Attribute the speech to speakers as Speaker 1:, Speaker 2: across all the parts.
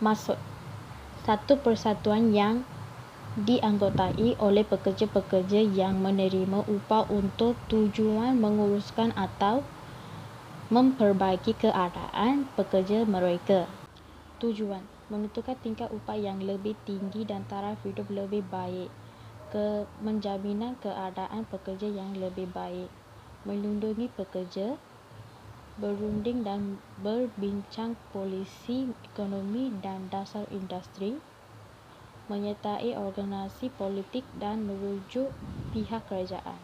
Speaker 1: Maksud, satu persatuan yang dianggotai oleh pekerja-pekerja yang menerima upah untuk tujuan menguruskan atau memperbaiki keadaan pekerja mereka. Tujuan, menentukan tingkat upah yang lebih tinggi dan taraf hidup lebih baik, menjaminan keadaan pekerja yang lebih baik, melindungi pekerja, berunding dan berbincang polisi ekonomi dan dasar industri, menyertai organisasi politik dan merujuk pihak kerajaan.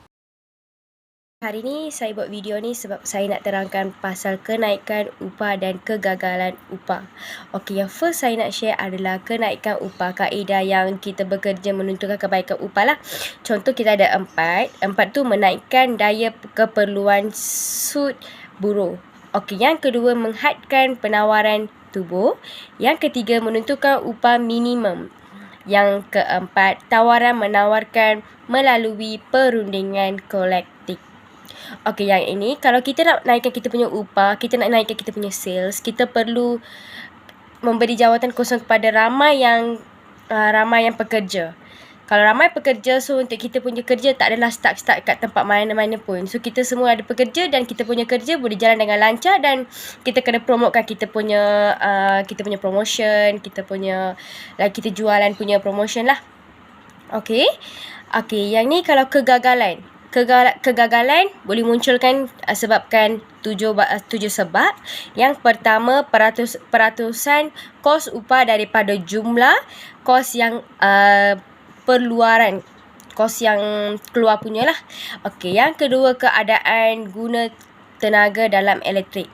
Speaker 2: Hari ni saya buat video ni sebab saya nak terangkan pasal kenaikan upah dan kegagalan upah. Okey, yang first saya nak share adalah kenaikan upah, kaedah yang kita bekerja menentukan kebaikan upah lah. Contoh kita ada empat tu menaikkan daya keperluan sud buruh. Okey, yang kedua menghadkan penawaran tubuh. Yang ketiga menentukan upah minimum. Yang keempat, tawaran menawarkan melalui perundingan kolektif. Okey, yang ini kalau kita nak naikkan kita punya upah, kita nak naikkan kita punya sales, kita perlu memberi jawatan kosong kepada ramai yang pekerja. Kalau ramai pekerja, so untuk kita punya kerja tak adalah stuck kat tempat mana-mana pun. So kita semua ada pekerja dan kita punya kerja boleh jalan dengan lancar dan kita kena promotekan kita punya promotion, kita jualan punya promotion lah. Okey. Okey, yang ni kalau kegagalan. Kegagalan boleh munculkan sebabkan tujuh sebab. Yang pertama, peratusan kos upah daripada jumlah kos yang perluaran, kos yang keluar punya lah. Okey, yang kedua keadaan guna tenaga dalam elektrik.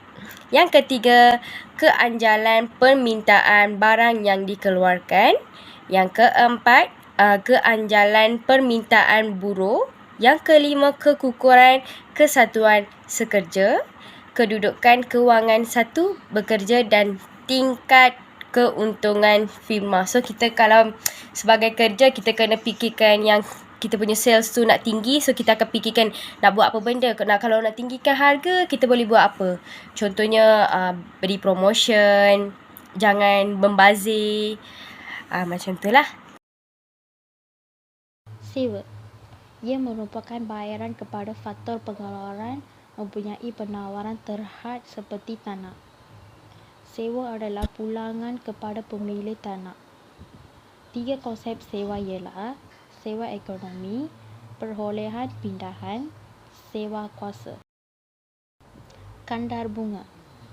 Speaker 2: Yang ketiga, keanjalan permintaan barang yang dikeluarkan. Yang keempat, keanjalan permintaan buruh. Yang kelima, kekukuran kesatuan sekerja, kedudukan kewangan satu bekerja dan tingkat keuntungan firma. So kita kalau sebagai kerja, kita kena fikirkan yang kita punya sales tu nak tinggi, so kita akan fikirkan nak buat apa benda. Kalau nak tinggikan harga, kita boleh buat apa. Contohnya beri promotion, jangan membazir, macam tu lah.
Speaker 1: Sewa, ia merupakan bayaran kepada faktor pengeluaran mempunyai penawaran terhad seperti tanah. Sewa adalah pulangan kepada pemilik tanah. Tiga konsep sewa ialah sewa ekonomi, perolehan pindahan, sewa kuasa. Kandar bunga,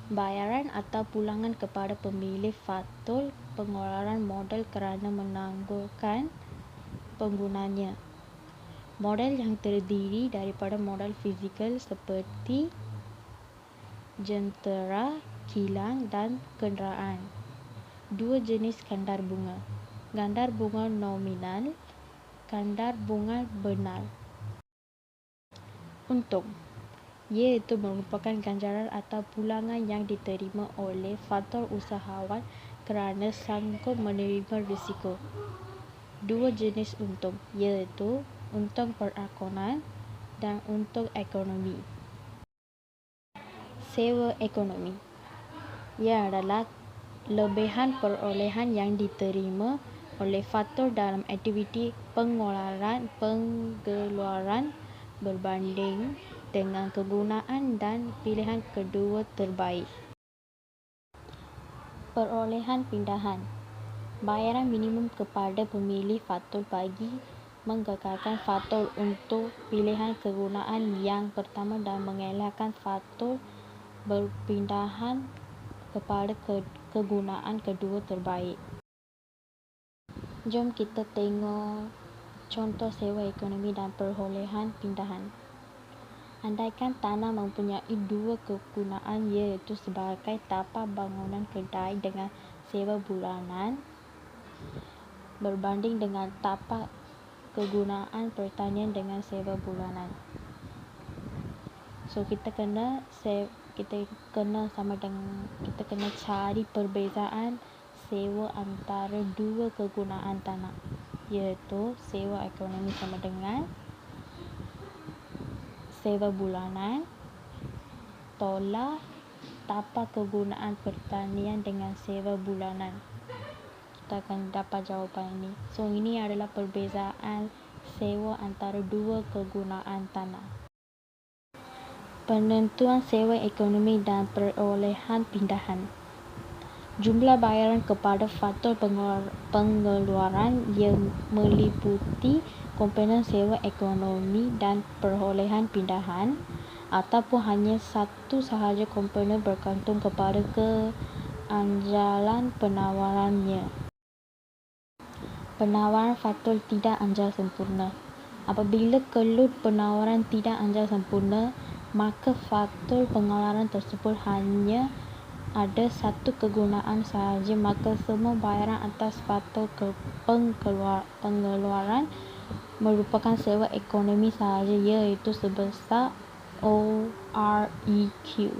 Speaker 1: bayaran atau pulangan kepada pemilik faktor pengeluaran modal kerana menangguhkan penggunanya. Modal yang terdiri daripada modal fizikal seperti jentera, kilang dan kenderaan. Dua jenis kandar bunga, kandar bunga nominal, kandar bunga benar. Untung, iaitu merupakan ganjaran atau pulangan yang diterima oleh faktor usahawan kerana sanggup menerima risiko. Dua jenis untung, iaitu untung perakunan dan untung ekonomi. Sewa ekonomi, ia adalah lebihan perolehan yang diterima oleh faktor dalam aktiviti pengeluaran berbanding dengan kegunaan dan pilihan kedua terbaik. Perolehan pindahan, bayaran minimum kepada pemilik faktor bagi menggagalkan faktor untuk pilihan kegunaan yang pertama dan mengelakkan faktor berpindahan kepada kegunaan kedua terbaik. Jom kita tengok contoh sewa ekonomi dan perolehan pindahan. Andaikan tanah mempunyai dua kegunaan, iaitu sebagai tapak bangunan kedai dengan sewa bulanan berbanding dengan tapak kegunaan pertanian dengan sewa bulanan. So kita kena cari perbezaan sewa antara dua kegunaan tanah, iaitu sewa ekonomi sama dengan sewa bulanan tolak tapak kegunaan pertanian dengan sewa bulanan. kita akan dapat jawapan ini. So ini adalah perbezaan sewa antara dua kegunaan tanah. Penentuan sewa ekonomi dan perolehan pindahan. Jumlah bayaran kepada faktor pengeluaran yang meliputi komponen sewa ekonomi dan perolehan pindahan, ataupun hanya satu sahaja komponen bergantung kepada keanjalan penawarannya. Penawaran faktor tidak anjal sempurna. Apabila kelut penawaran tidak anjal sempurna, maka faktor pengeluaran tersebut hanya ada satu kegunaan sahaja, maka semua bayaran atas faktor pengeluaran merupakan sewa ekonomi sahaja, iaitu sebesar OREQ.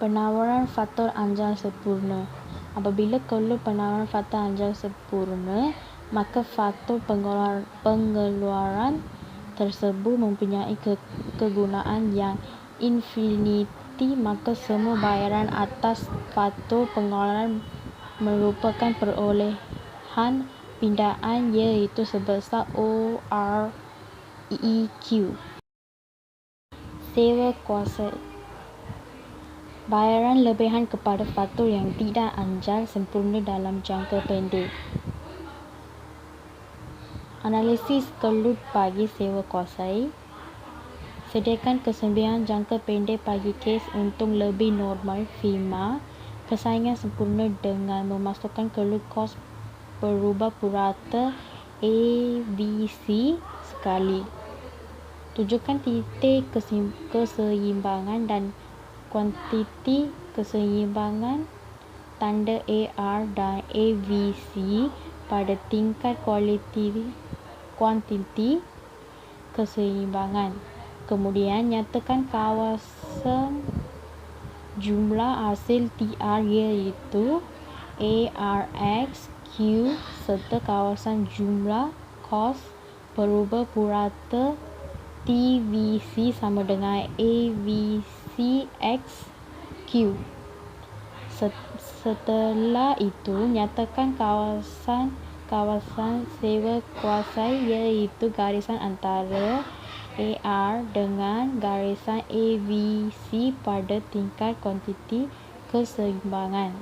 Speaker 1: Penawaran faktor anjal sempurna. Apabila kelut penawaran faktor anjal sempurna, maka faktor pengeluaran tersebut mempunyai kegunaan yang infinity, maka semua bayaran atas faktor pengeluaran merupakan perolehan pindahan, iaitu sebesar OREQ. Sewa kuasa. Bayaran lebihan kepada faktor yang tidak anjal sempurna dalam jangka pendek. Analisis kelut bagi sewa kuasai. Sediakan kesembilan jangka pendek bagi kes untung lebih normal FIMA. Kesayangan sempurna dengan memasukkan kelut kos berubah purata ABC sekali. Tunjukkan titik keseimbangan dan kuantiti keseimbangan tanda AR dan ABC pada tingkat kuantiti keseimbangan. Kemudian nyatakan kawasan jumlah hasil TR, iaitu ARX Q, serta kawasan jumlah kos berubah purata TVC sama dengan AVCX Q. Setelah itu, nyatakan kawasan sewa kuasai, iaitu garisan antara AR dengan garisan ABC pada tingkat kuantiti keseimbangan.